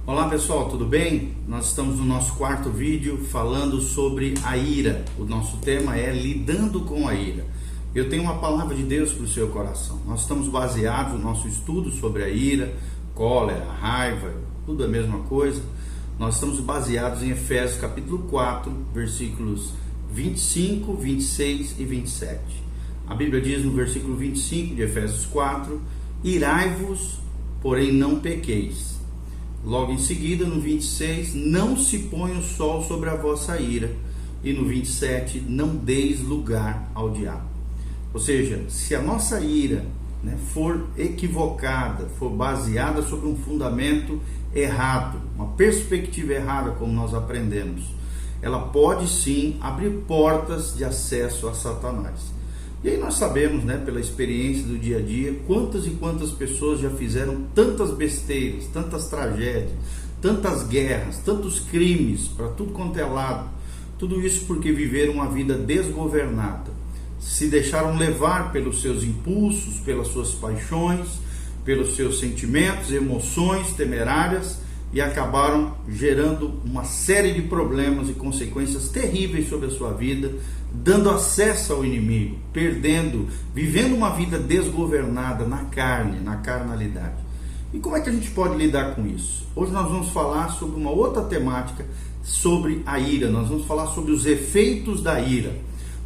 Olá pessoal, tudo bem? Nós estamos no nosso quarto vídeo falando sobre a ira. O nosso tema é lidando com a ira. Eu tenho uma palavra de Deus para o seu coração. Nós estamos baseados no nosso estudo sobre a ira, cólera, raiva, tudo a mesma coisa. Nós estamos baseados em Efésios capítulo 4, versículos 25, 26 e 27. A Bíblia diz no versículo 25 de Efésios 4: irai-vos, porém não pequeis. Logo em seguida, no 26, não se põe o sol sobre a vossa ira. E no 27, não deis lugar ao diabo. Ou seja, se a nossa ira for equivocada, for baseada sobre um fundamento errado, uma perspectiva errada, como nós aprendemos, ela pode sim abrir portas de acesso a Satanás. E aí nós sabemos, pela experiência do dia a dia, quantas e quantas pessoas já fizeram tantas besteiras, tantas tragédias, tantas guerras, tantos crimes para tudo quanto é lado. Tudo isso porque viveram uma vida desgovernada, se deixaram levar pelos seus impulsos, pelas suas paixões, pelos seus sentimentos, emoções temerárias, e acabaram gerando uma série de problemas e consequências terríveis sobre a sua vida, dando acesso ao inimigo, vivendo uma vida desgovernada na carne, na carnalidade. E como é que a gente pode lidar com isso? Hoje nós vamos falar sobre uma outra temática, sobre a ira. Nós vamos falar sobre os efeitos da ira,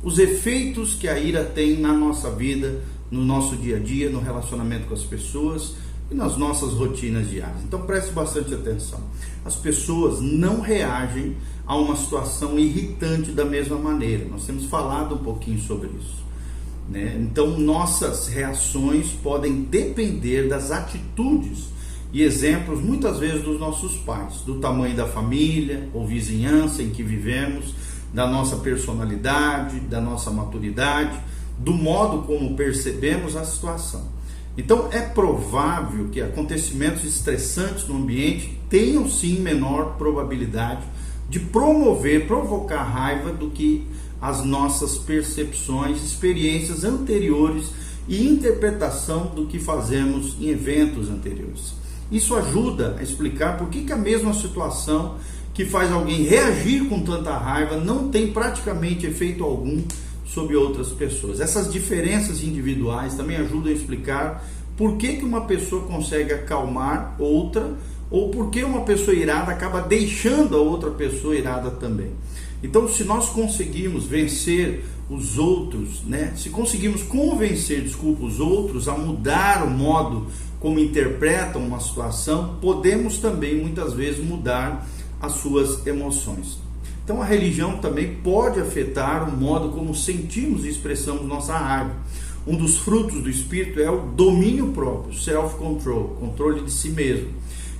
os efeitos que a ira tem na nossa vida, no nosso dia a dia, no relacionamento com as pessoas e nas nossas rotinas diárias. Então preste bastante atenção. As pessoas não reagem a uma situação irritante da mesma maneira. Nós temos falado um pouquinho sobre isso, Então nossas reações podem depender das atitudes e exemplos, muitas vezes, dos nossos pais, do tamanho da família ou vizinhança em que vivemos, da nossa personalidade, da nossa maturidade, do modo como percebemos a situação. Então é provável que acontecimentos estressantes no ambiente tenham sim menor probabilidade de provocar raiva do que as nossas percepções, experiências anteriores e interpretação do que fazemos em eventos anteriores. Isso ajuda a explicar por que a mesma situação que faz alguém reagir com tanta raiva não tem praticamente efeito algum sobre outras pessoas. Essas diferenças individuais também ajudam a explicar por que uma pessoa consegue acalmar outra, ou por que uma pessoa irada acaba deixando a outra pessoa irada também. Então, se nós conseguimos vencer os outros, se conseguimos convencer, os outros a mudar o modo como interpretam uma situação, podemos também muitas vezes mudar as suas emoções. Então a religião também pode afetar o modo como sentimos e expressamos nossa raiva. Um dos frutos do Espírito é o domínio próprio, self-control, controle de si mesmo.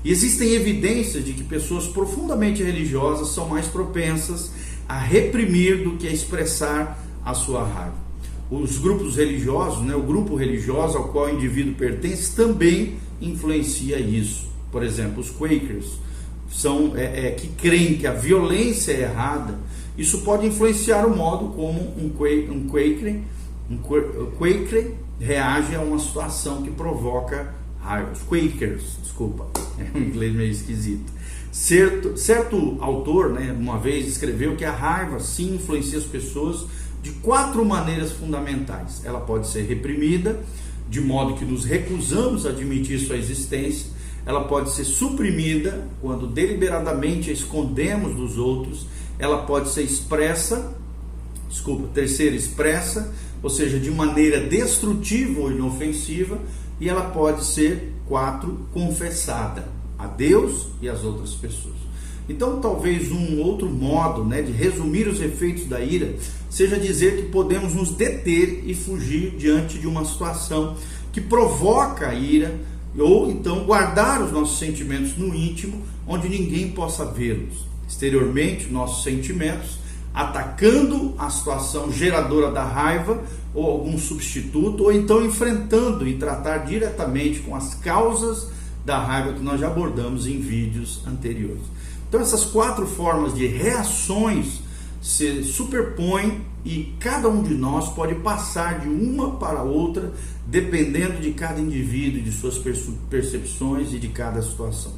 E existem evidências de que pessoas profundamente religiosas são mais propensas a reprimir do que a expressar a sua raiva. Os grupos religiosos, o grupo religioso ao qual o indivíduo pertence também influencia isso. Por exemplo, os Quakers que creem que a violência é errada. Isso pode influenciar o modo como um Quaker reage a uma situação que provoca raiva. Os Quakers, desculpa, é um inglês meio esquisito. Certo autor, uma vez escreveu que a raiva sim influencia as pessoas de 4 maneiras fundamentais. Ela pode ser reprimida, de modo que nos recusamos a admitir sua existência. Ela pode ser suprimida, quando deliberadamente a escondemos dos outros. Ela pode ser expressa, ou seja, de maneira destrutiva ou inofensiva. E ela pode ser 4, confessada a Deus e às outras pessoas. Então talvez um outro modo de resumir os efeitos da ira seja dizer que podemos nos deter e fugir diante de uma situação que provoca a ira, ou então guardar os nossos sentimentos no íntimo, onde ninguém possa vê-los. Exteriormente, nossos sentimentos, atacando a situação geradora da raiva, ou algum substituto, ou então enfrentando e tratar diretamente com as causas da raiva que nós já abordamos em vídeos anteriores. Então essas 4 formas de reações se superpõem e cada um de nós pode passar de uma para outra, dependendo de cada indivíduo, de suas percepções e de cada situação.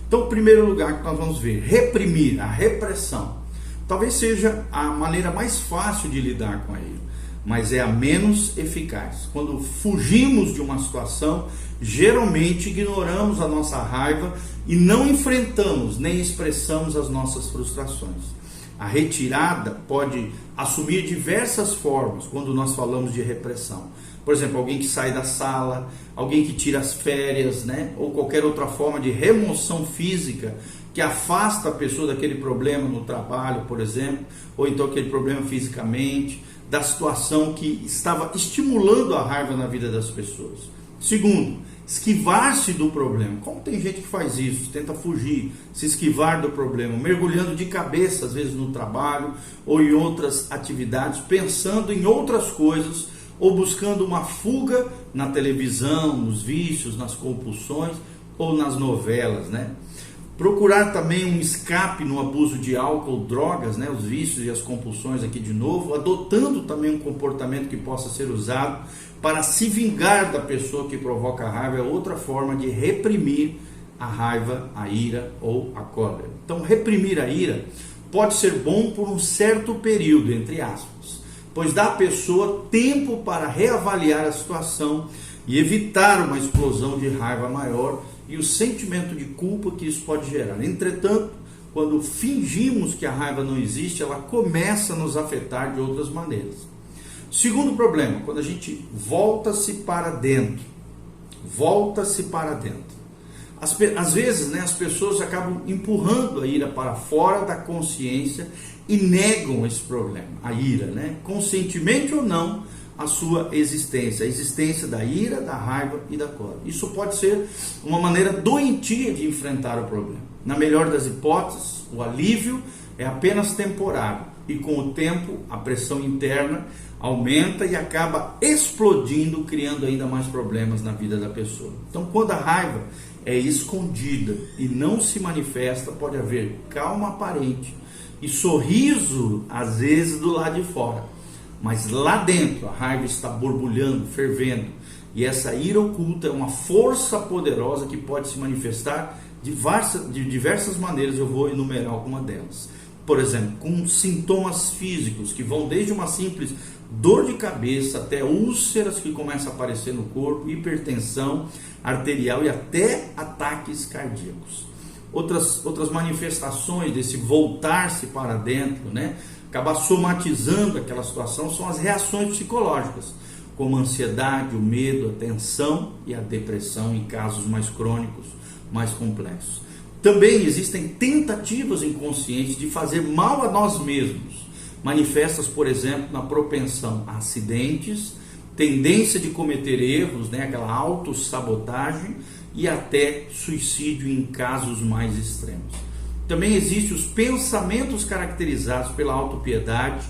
Então, o primeiro lugar que nós vamos ver, reprimir, a repressão. Talvez seja a maneira mais fácil de lidar com a ira, mas é a menos eficaz. Quando fugimos de uma situação, geralmente ignoramos a nossa raiva e não enfrentamos nem expressamos as nossas frustrações. A retirada pode assumir diversas formas quando nós falamos de repressão. Por exemplo, alguém que sai da sala, alguém que tira as férias, né? Ou qualquer outra forma de remoção física que afasta a pessoa daquele problema no trabalho, por exemplo, ou então aquele problema fisicamente, da situação que estava estimulando a raiva na vida das pessoas. Segundo, esquivar-se do problema. Como tem gente que faz isso, tenta fugir, se esquivar do problema, mergulhando de cabeça, às vezes no trabalho ou em outras atividades, pensando em outras coisas, ou buscando uma fuga na televisão, nos vícios, nas compulsões ou nas novelas, né? Procurar também um escape no abuso de álcool, drogas, né? Os vícios e as compulsões aqui de novo, adotando também um comportamento que possa ser usado para se vingar da pessoa que provoca a raiva, é outra forma de reprimir a raiva, a ira ou a cólera. Então, reprimir a ira pode ser bom por um certo período, entre aspas, pois dá à pessoa tempo para reavaliar a situação e evitar uma explosão de raiva maior e o sentimento de culpa que isso pode gerar. Entretanto, quando fingimos que a raiva não existe, ela começa a nos afetar de outras maneiras. Segundo problema, quando a gente volta-se para dentro. Volta-se para dentro. Às vezes, né, as pessoas acabam empurrando a ira para fora da consciência e negam esse problema, a ira, né? Conscientemente ou não, a sua existência, a existência da ira, da raiva e da cólera. Isso pode ser uma maneira doentia de enfrentar o problema. Na melhor das hipóteses, o alívio é apenas temporário e com o tempo a pressão interna aumenta e acaba explodindo, criando ainda mais problemas na vida da pessoa. Então, quando a raiva é escondida e não se manifesta, pode haver calma aparente e sorriso, às vezes, do lado de fora. Mas lá dentro a raiva está borbulhando, fervendo. E essa ira oculta é uma força poderosa que pode se manifestar de diversas maneiras. Eu vou enumerar alguma delas. Por exemplo, com sintomas físicos que vão desde uma simples dor de cabeça até úlceras que começam a aparecer no corpo, hipertensão arterial e até ataques cardíacos. Outras manifestações desse voltar-se para dentro, né? Acabar somatizando aquela situação, são as reações psicológicas, como a ansiedade, o medo, a tensão e a depressão em casos mais crônicos, mais complexos. Também existem tentativas inconscientes de fazer mal a nós mesmos, manifestas, por exemplo, na propensão a acidentes, tendência de cometer erros, né, aquela autossabotagem e até suicídio em casos mais extremos. Também existem os pensamentos caracterizados pela autopiedade,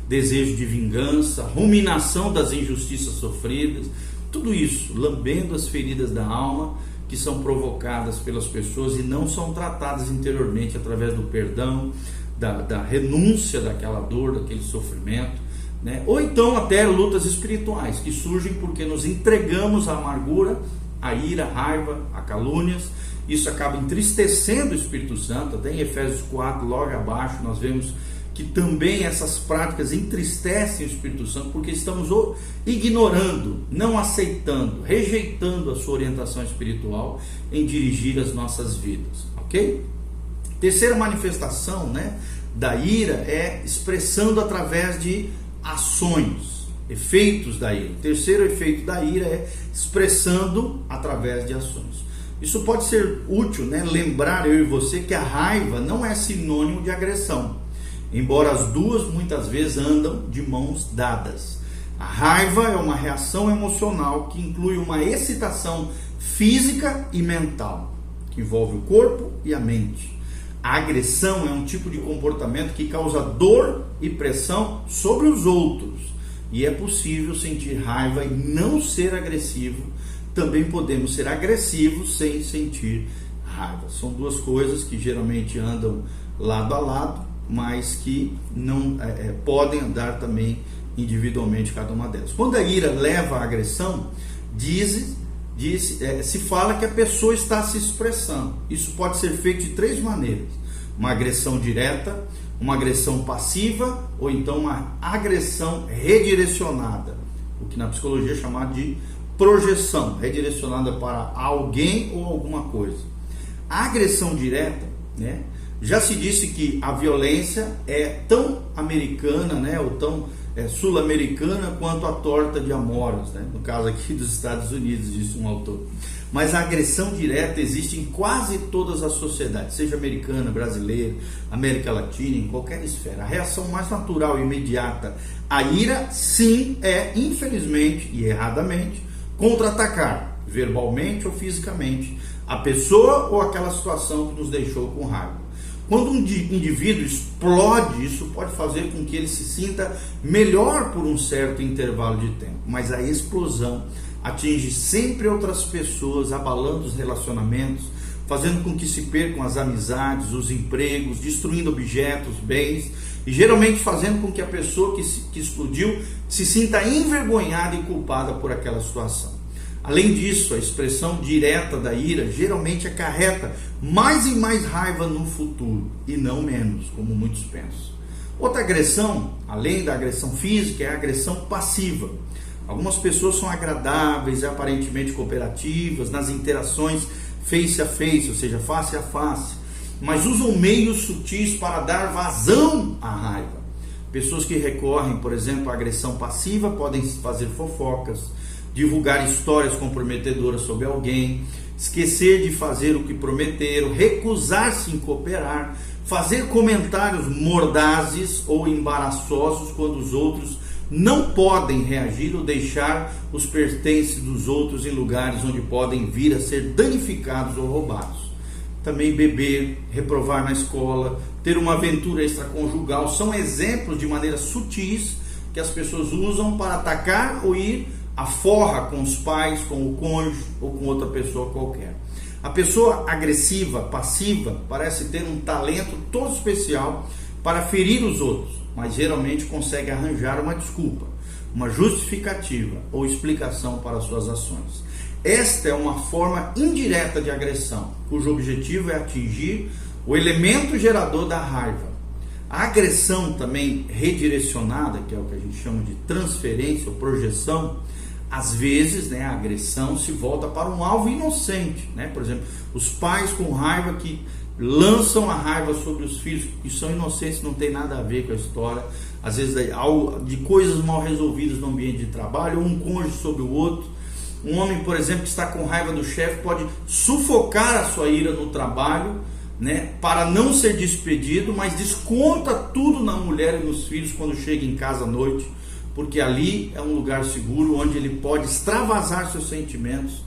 desejo de vingança, ruminação das injustiças sofridas, tudo isso lambendo as feridas da alma que são provocadas pelas pessoas e não são tratadas interiormente através do perdão, da renúncia daquela dor, daquele sofrimento, né? Ou então até lutas espirituais que surgem porque nos entregamos à amargura, à ira, à raiva, a calúnias. Isso acaba entristecendo o Espírito Santo. Até em Efésios 4, logo abaixo, nós vemos que também essas práticas entristecem o Espírito Santo, porque estamos ignorando, não aceitando, rejeitando a sua orientação espiritual em dirigir as nossas vidas, ok? Terceira manifestação, né, da ira é expressando através de ações, efeitos da ira. O terceiro efeito da ira é expressando através de ações. Isso pode ser útil, né, lembrar eu e você que a raiva não é sinônimo de agressão, embora as duas muitas vezes andam de mãos dadas. A raiva é uma reação emocional que inclui uma excitação física e mental, que envolve o corpo e a mente. A agressão é um tipo de comportamento que causa dor e pressão sobre os outros. E é possível sentir raiva e não ser agressivo. Também podemos ser agressivos sem sentir raiva. São duas coisas que geralmente andam lado a lado, mas que não podem andar também individualmente cada uma delas. Quando a ira leva à agressão, se fala que a pessoa está se expressando. Isso pode ser feito de 3 maneiras: uma agressão direta, uma agressão passiva ou então uma agressão redirecionada, o que na psicologia é chamado de projeção, redirecionada para alguém ou alguma coisa. A agressão direta, né, já se disse que a violência é tão americana, né, ou tão sul-americana quanto a torta de amoros, né, no caso aqui dos Estados Unidos, disse um autor. Mas a agressão direta existe em quase todas as sociedades, seja americana, brasileira, América Latina, em qualquer esfera. A reação mais natural e imediata à ira, sim, é, infelizmente e erradamente, contra-atacar, verbalmente ou fisicamente, a pessoa ou aquela situação que nos deixou com raiva. Quando um indivíduo explode, isso pode fazer com que ele se sinta melhor por um certo intervalo de tempo, mas a explosão atinge sempre outras pessoas, abalando os relacionamentos, fazendo com que se percam as amizades, os empregos, destruindo objetos, bens, e geralmente fazendo com que a pessoa que explodiu se sinta envergonhada e culpada por aquela situação. Além disso, a expressão direta da ira geralmente acarreta mais e mais raiva no futuro, e não menos, como muitos pensam. Outra agressão, além da agressão física, é a agressão passiva. Algumas pessoas são agradáveis e aparentemente cooperativas nas interações face a face, ou seja, face a face, mas usam meios sutis para dar vazão à raiva. Pessoas que recorrem, por exemplo, à agressão passiva podem fazer fofocas, divulgar histórias comprometedoras sobre alguém, esquecer de fazer o que prometeram, recusar-se em cooperar, fazer comentários mordazes ou embaraçosos quando os outros não podem reagir ou deixar os pertences dos outros em lugares onde podem vir a ser danificados ou roubados. Também beber, reprovar na escola, ter uma aventura extraconjugal são exemplos de maneiras sutis que as pessoas usam para atacar ou ir à forra com os pais, com o cônjuge ou com outra pessoa qualquer. A pessoa agressiva, passiva, parece ter um talento todo especial para ferir os outros, mas geralmente consegue arranjar uma desculpa, uma justificativa ou explicação para suas ações. Esta é uma forma indireta de agressão, cujo objetivo é atingir o elemento gerador da raiva. A agressão também redirecionada, que é o que a gente chama de transferência ou projeção, às vezes, a agressão se volta para um alvo inocente, Por exemplo, os pais com raiva que lançam a raiva sobre os filhos, que são inocentes, não tem nada a ver com a história, às vezes de coisas mal resolvidas no ambiente de trabalho, ou um cônjuge sobre o outro. Um homem, por exemplo, que está com raiva do chefe pode sufocar a sua ira no trabalho, para não ser despedido, mas desconta tudo na mulher e nos filhos quando chega em casa à noite, porque ali é um lugar seguro onde ele pode extravasar seus sentimentos.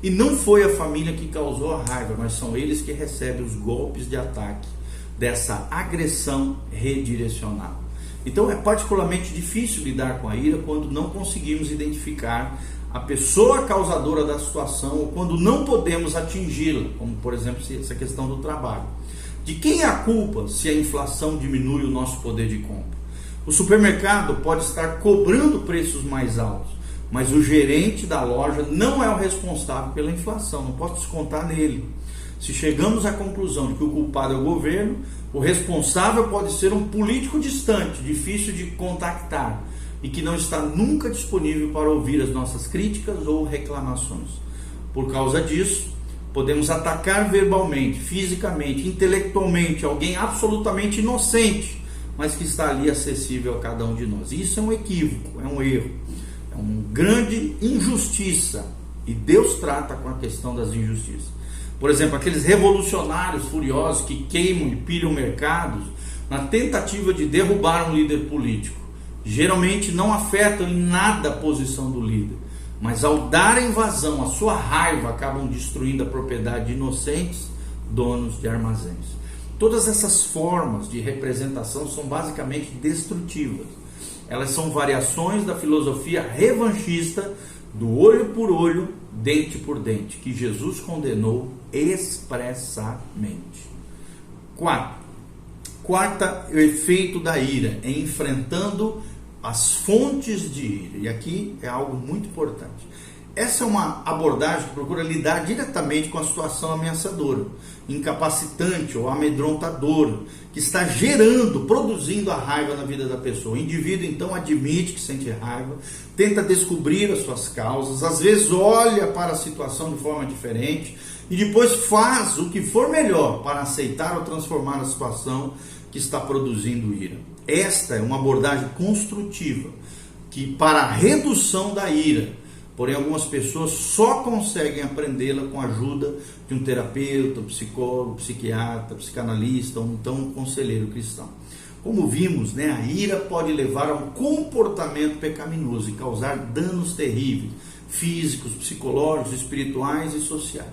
E não foi a família que causou a raiva, mas são eles que recebem os golpes de ataque dessa agressão redirecionada. Então é particularmente difícil lidar com a ira quando não conseguimos identificar a pessoa causadora da situação ou quando não podemos atingi-la, como por exemplo essa questão do trabalho. De quem é a culpa se a inflação diminui o nosso poder de compra? O supermercado pode estar cobrando preços mais altos, mas o gerente da loja não é o responsável pela inflação, não posso descontar nele. Se chegamos à conclusão de que o culpado é o governo, o responsável pode ser um político distante, difícil de contactar e que não está nunca disponível para ouvir as nossas críticas ou reclamações. Por causa disso, podemos atacar verbalmente, fisicamente, intelectualmente alguém absolutamente inocente, mas que está ali acessível a cada um de nós. Isso é um equívoco, é um erro, é uma grande injustiça, e Deus trata com a questão das injustiças. Por exemplo, aqueles revolucionários furiosos que queimam e pilham mercados na tentativa de derrubar um líder político, geralmente não afetam em nada a posição do líder, mas ao darem vazão à sua raiva, acabam destruindo a propriedade de inocentes donos de armazéns. Todas essas formas de representação são basicamente destrutivas. Elas são variações da filosofia revanchista do olho por olho, dente por dente, que Jesus condenou expressamente. Quarta, o efeito da ira, é enfrentando as fontes de ira. E aqui é algo muito importante. essa é uma abordagem que procura lidar diretamente com a situação ameaçadora, incapacitante ou amedrontadora, que está produzindo a raiva na vida da pessoa. O indivíduo então admite que sente raiva, tenta descobrir as suas causas, às vezes olha para a situação de forma diferente e depois faz o que for melhor para aceitar ou transformar a situação que está produzindo ira. Esta é uma abordagem construtiva que para a redução da ira. Porém, algumas pessoas só conseguem aprendê-la com a ajuda de um terapeuta, um psicólogo, psiquiatra, psicanalista ou então um conselheiro cristão. Como vimos, a ira pode levar a um comportamento pecaminoso e causar danos terríveis, físicos, psicológicos, espirituais e sociais.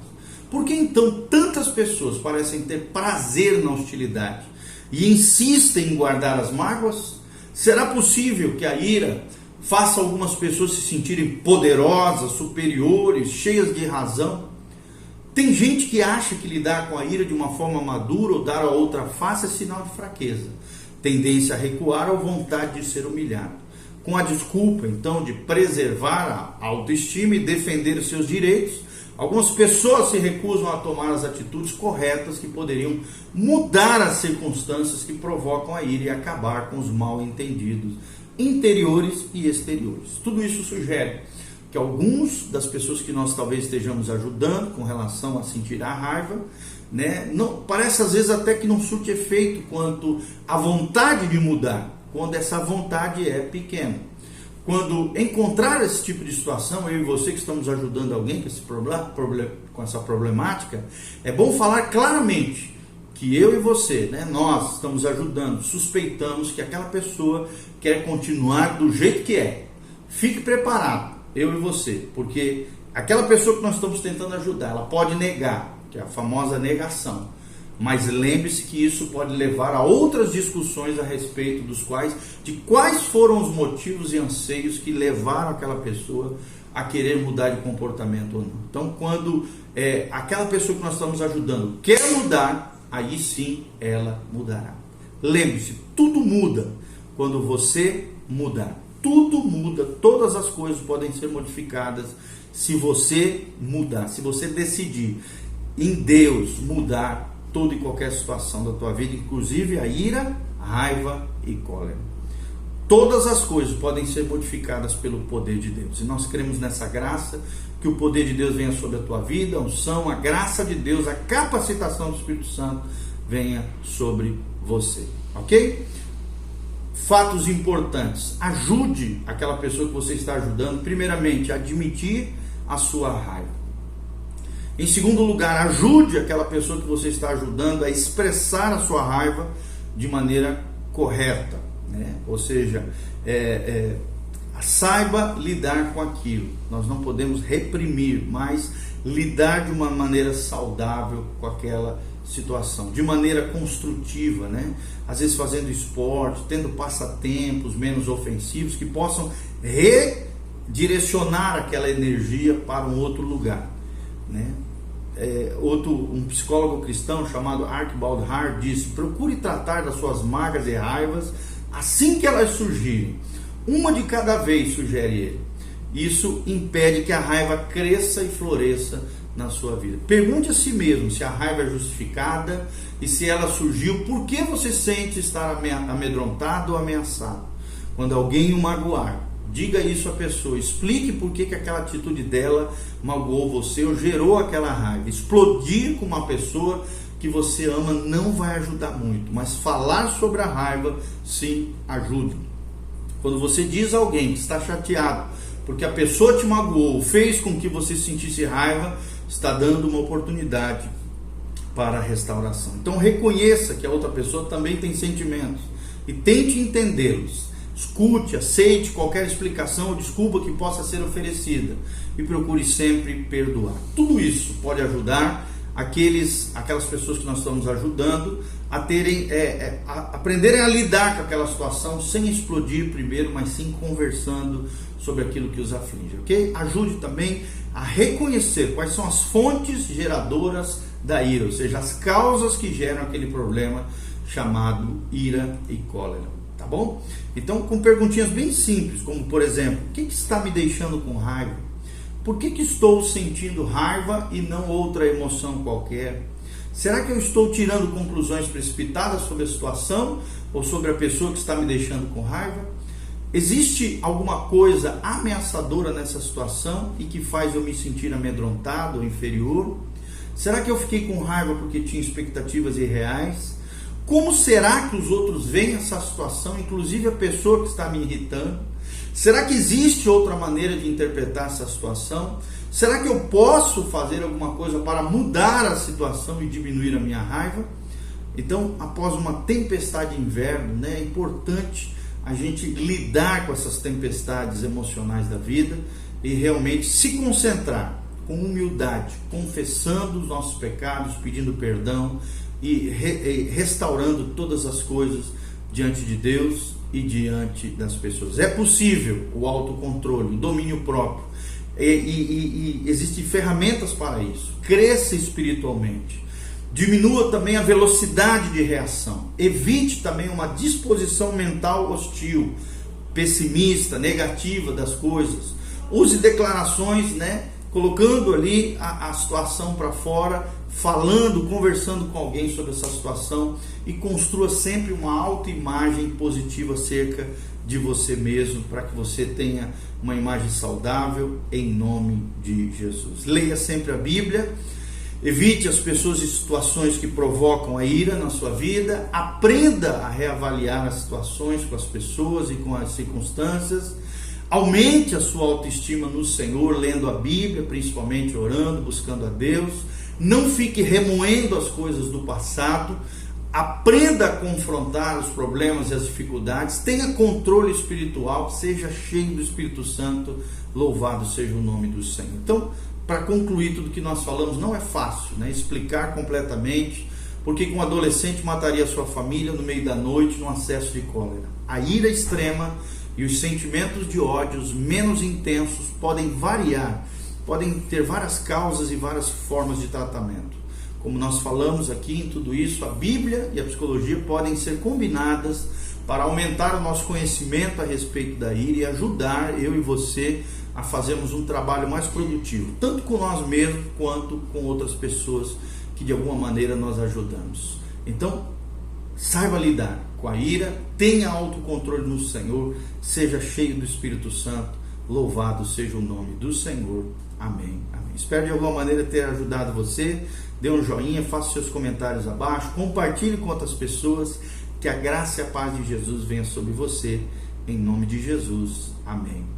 Por que então tantas pessoas parecem ter prazer na hostilidade e insistem em guardar as mágoas? Será possível que a ira faça algumas pessoas se sentirem poderosas, superiores, cheias de razão? Tem gente que acha que lidar com a ira de uma forma madura ou dar a outra face é sinal de fraqueza, tendência a recuar ou vontade de ser humilhado. Com a desculpa, então, de preservar a autoestima e defender os seus direitos, algumas pessoas se recusam a tomar as atitudes corretas que poderiam mudar as circunstâncias que provocam a ira e acabar com os mal-entendidos interiores e exteriores. Tudo isso sugere que alguns das pessoas que nós talvez estejamos ajudando com relação a sentir a raiva, não, parece às vezes até que não surte efeito quanto à vontade de mudar, quando essa vontade é pequena. Quando encontrar esse tipo de situação, eu e você que estamos ajudando alguém com essa problemática, é bom falar claramente que eu e você, nós estamos ajudando, suspeitamos que aquela pessoa quer continuar do jeito que é. Fique preparado, eu e você, porque aquela pessoa que nós estamos tentando ajudar, ela pode negar, que é a famosa negação. Mas lembre-se que isso pode levar a outras discussões a respeito de quais foram os motivos e anseios que levaram aquela pessoa a querer mudar de comportamento ou não. Então, quando aquela pessoa que nós estamos ajudando quer mudar, aí sim ela mudará. Lembre-se, tudo muda quando você mudar. Tudo muda, todas as coisas podem ser modificadas se você mudar, se você decidir em Deus mudar toda e qualquer situação da tua vida, inclusive a ira, raiva e cólera. Todas as coisas podem ser modificadas pelo poder de Deus. E nós cremos nessa graça, que o poder de Deus venha sobre a tua vida, a unção, a graça de Deus, a capacitação do Espírito Santo venha sobre você. Ok? Fatos importantes. Ajude aquela pessoa que você está ajudando, primeiramente, a admitir a sua raiva. Em segundo lugar, ajude aquela pessoa que você está ajudando a expressar a sua raiva de maneira correta, Ou seja, saiba lidar com aquilo. Nós não podemos reprimir, mas lidar de uma maneira saudável com aquela situação, de maneira construtiva, Às vezes fazendo esporte, tendo passatempos menos ofensivos que possam redirecionar aquela energia para um outro lugar, Um psicólogo cristão chamado Archibald Hart disse: procure tratar das suas mágoas e raivas assim que elas surgirem, uma de cada vez, sugere ele. Isso impede que a raiva cresça e floresça na sua vida. Pergunte a si mesmo se a raiva é justificada e se ela surgiu, por que você sente estar amedrontado ou ameaçado. Quando alguém o magoar, diga isso à pessoa, explique por que aquela atitude dela magoou você ou gerou aquela raiva. Explodir com uma pessoa que você ama não vai ajudar muito, mas falar sobre a raiva sim ajuda. Quando você diz a alguém que está chateado porque a pessoa te magoou, fez com que você sentisse raiva, está dando uma oportunidade para a restauração. Então reconheça que a outra pessoa também tem sentimentos e tente entendê-los. Escute, aceite qualquer explicação ou desculpa que possa ser oferecida e procure sempre perdoar. Tudo isso pode ajudar aquelas pessoas que nós estamos ajudando a aprenderem a lidar com aquela situação sem explodir primeiro, mas sim conversando sobre aquilo que os aflige, ok? Ajude também a reconhecer quais são as fontes geradoras da ira, ou seja, as causas que geram aquele problema chamado ira e cólera, tá bom? Então, com perguntinhas bem simples, como por exemplo, o que está me deixando com raiva? Por que estou sentindo raiva e não outra emoção qualquer? Será que eu estou tirando conclusões precipitadas sobre a situação ou sobre a pessoa que está me deixando com raiva? Existe alguma coisa ameaçadora nessa situação e que faz eu me sentir amedrontado ou inferior? Será que eu fiquei com raiva porque tinha expectativas irreais? Como será que os outros veem essa situação, inclusive a pessoa que está me irritando? Será que existe outra maneira de interpretar essa situação? Será que eu posso fazer alguma coisa para mudar a situação e diminuir a minha raiva? Então, após uma tempestade de inverno, é importante a gente lidar com essas tempestades emocionais da vida e realmente se concentrar com humildade, confessando os nossos pecados, pedindo perdão e restaurando todas as coisas diante de Deus e diante das pessoas. É possível o autocontrole, o domínio próprio, e existem ferramentas para isso. Cresça espiritualmente, diminua também a velocidade de reação, evite também uma disposição mental hostil, pessimista, negativa das coisas. Use declarações, colocando ali a situação para fora, falando, conversando com alguém sobre essa situação, e construa sempre uma autoimagem positiva acerca de você mesmo, para que você tenha uma imagem saudável, em nome de Jesus. Leia sempre a Bíblia, evite as pessoas e situações que provocam a ira na sua vida, aprenda a reavaliar as situações com as pessoas e com as circunstâncias, aumente a sua autoestima no Senhor, lendo a Bíblia, principalmente orando, buscando a Deus. Não fique remoendo as coisas do passado, aprenda a confrontar os problemas e as dificuldades, tenha controle espiritual, seja cheio do Espírito Santo, louvado seja o nome do Senhor. Então, para concluir tudo que nós falamos, não é fácil, explicar completamente, porque um adolescente mataria sua família no meio da noite num acesso de cólera. A ira extrema e os sentimentos de ódios menos intensos podem variar, podem ter várias causas e várias formas de tratamento. Como nós falamos aqui em tudo isso, a Bíblia e a psicologia podem ser combinadas para aumentar o nosso conhecimento a respeito da ira e ajudar eu e você a fazermos um trabalho mais produtivo, tanto com nós mesmos quanto com outras pessoas que de alguma maneira nós ajudamos. Então, saiba lidar com a ira, tenha autocontrole no Senhor, seja cheio do Espírito Santo, louvado seja o nome do Senhor. Amém. Amém. Espero de alguma maneira ter ajudado você. Dê um joinha, faça seus comentários abaixo, compartilhe com outras pessoas, que a graça e a paz de Jesus venha sobre você, em nome de Jesus. Amém.